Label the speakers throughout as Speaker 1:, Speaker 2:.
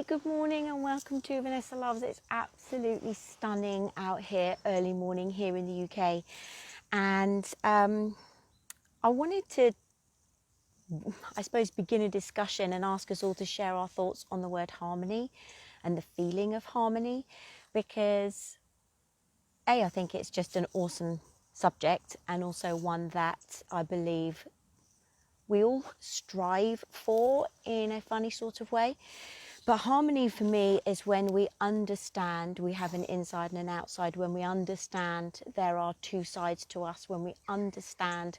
Speaker 1: good morning and welcome to Vanessa Loves. It's absolutely stunning out here, early morning here in the UK. And I wanted to, I suppose, begin a discussion and ask us all to share our thoughts on the word harmony and the feeling of harmony, because I think it's just an awesome subject, and also one that I believe we all strive for in a funny sort of way. But harmony for me is when we understand we have an inside and an outside, when we understand there are two sides to us, when we understand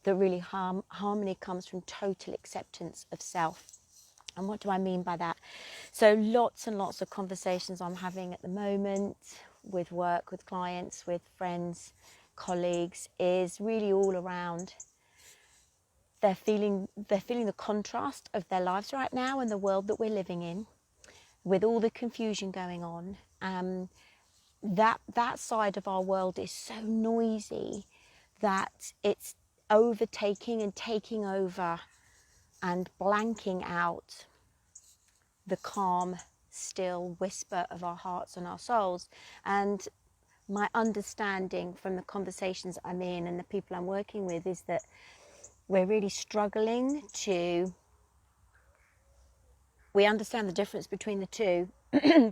Speaker 1: that really harmony comes from total acceptance of self. And what do I mean by that? So lots and lots of conversations I'm having at the moment with work, with clients, with friends, colleagues, is really all around they're feeling the contrast of their lives right now and the world that we're living in, with all the confusion going on. That side of our world is so noisy that it's overtaking and taking over and blanking out the calm, still whisper of our hearts and our souls. And my understanding from the conversations I'm in and the people I'm working with is that we're really struggling we understand the difference between the two,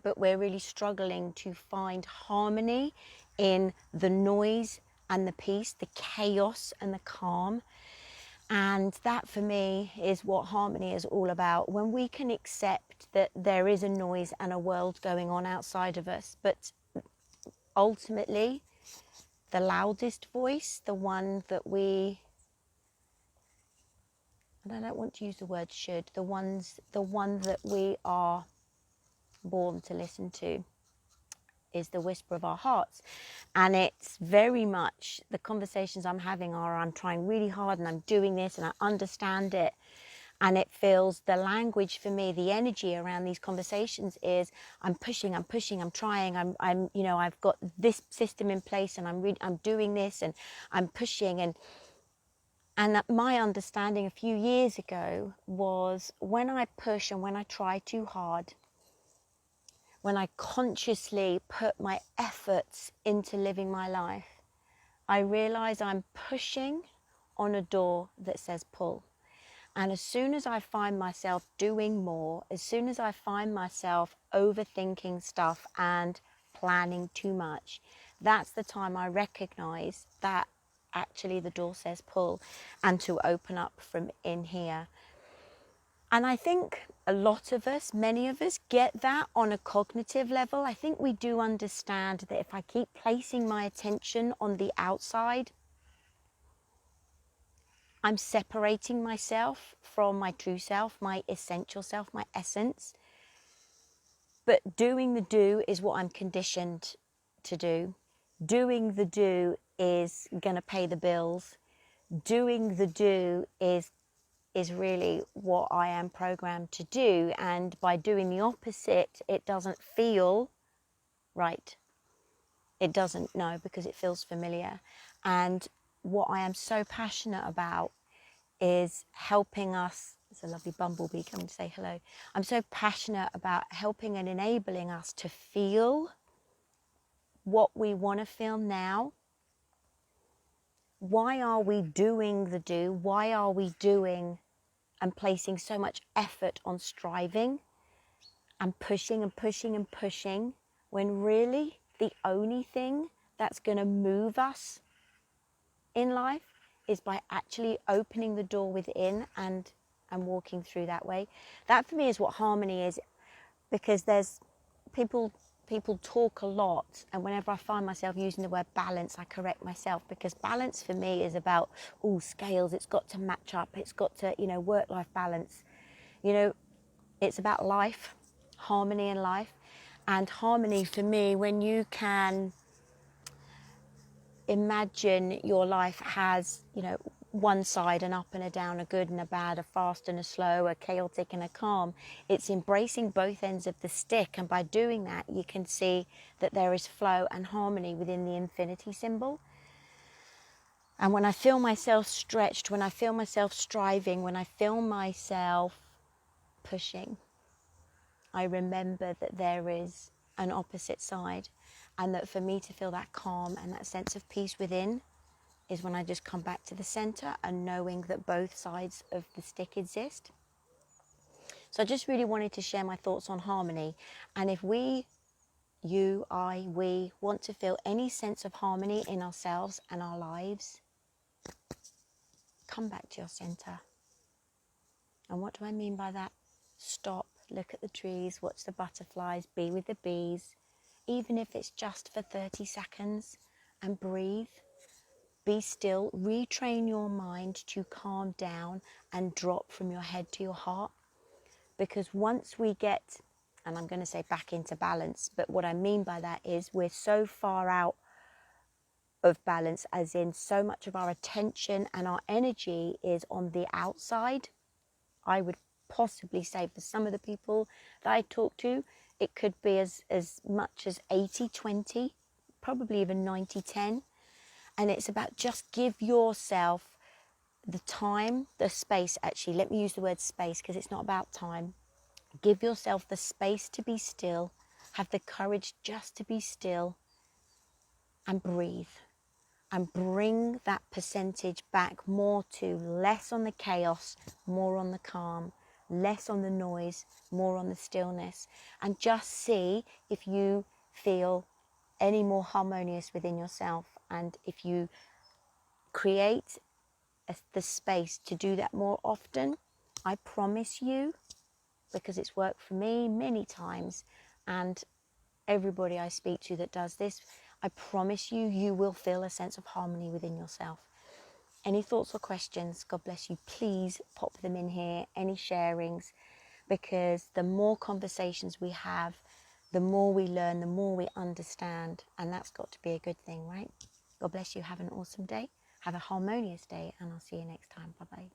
Speaker 1: but we're really struggling to find harmony in the noise and the peace, the chaos and the calm. And that for me is what harmony is all about. When we can accept that there is a noise and a world going on outside of us, but ultimately the loudest voice, the one that I don't want to use the word should, the one that we are born to listen to, is the whisper of our hearts. And it's very much the conversations I'm having are, I'm trying really hard and I'm doing this and I understand it, and it feels, the language for me, the energy around these conversations is I'm pushing, I'm trying, I'm I've got this system in place and I'm doing this and I'm pushing. And my understanding a few years ago was, when I push and when I try too hard, when I consciously put my efforts into living my life, I realize I'm pushing on a door that says pull. And as soon as I find myself doing more, as soon as I find myself overthinking stuff and planning too much, that's the time I recognize that actually the door says pull, and to open up from in here. And I think a lot of us, many of us, get that on a cognitive level. I think we do understand that if I keep placing my attention on the outside, I'm separating myself from my true self, my essential self, my essence. But doing the do is what I'm conditioned to do. Doing the do is going to pay the bills. Doing the do is really what I am programmed to do. And by doing the opposite, it doesn't feel right. It doesn't, no, because it feels familiar. And what I am so passionate about is helping us. It's a lovely bumblebee coming to say hello. I'm so passionate about helping and enabling us to feel what we want to feel now. Why are we doing the do? Why are we doing and placing so much effort on striving and pushing and pushing and pushing, when really the only thing that's going to move us in life is by actually opening the door within and walking through that way? That for me is what harmony is, because there's people talk a lot, and whenever I find myself using the word balance, I correct myself, because balance for me is about scales, it's got to match up, it's got to, work-life balance. It's about life, harmony in life. And harmony for me, when you can imagine your life has, one side, an up and a down, a good and a bad, a fast and a slow, a chaotic and a calm. It's embracing both ends of the stick, and by doing that you can see that there is flow and harmony within the infinity symbol. And when I feel myself stretched, when I feel myself striving, when I feel myself pushing, I remember that there is an opposite side, and that for me to feel that calm and that sense of peace within is when I just come back to the center and knowing that both sides of the stick exist. So I just really wanted to share my thoughts on harmony. And if we, you, I, we want to feel any sense of harmony in ourselves and our lives, come back to your center. And what do I mean by that? Stop, look at the trees, watch the butterflies, be with the bees, even if it's just for 30 seconds, and breathe. Be still, retrain your mind to calm down and drop from your head to your heart. Because once we get, and I'm going to say back into balance, but what I mean by that is we're so far out of balance, as in so much of our attention and our energy is on the outside. I would possibly say for some of the people that I talk to, it could be as much as 80-20, probably even 90-10. And it's about just give yourself the time, the space, actually. Let me use the word space because it's not about time. Give yourself the space to be still, have the courage just to be still and breathe. And bring that percentage back more to less on the chaos, more on the calm, less on the noise, more on the stillness. And just see if you feel any more harmonious within yourself. And if you create the space to do that more often, I promise you, because it's worked for me many times, and everybody I speak to that does this, I promise you, you will feel a sense of harmony within yourself. Any thoughts or questions, God bless you, please pop them in here, any sharings, because the more conversations we have, the more we learn, the more we understand, and that's got to be a good thing, right? God bless you, have an awesome day, have a harmonious day, and I'll see you next time. Bye-bye.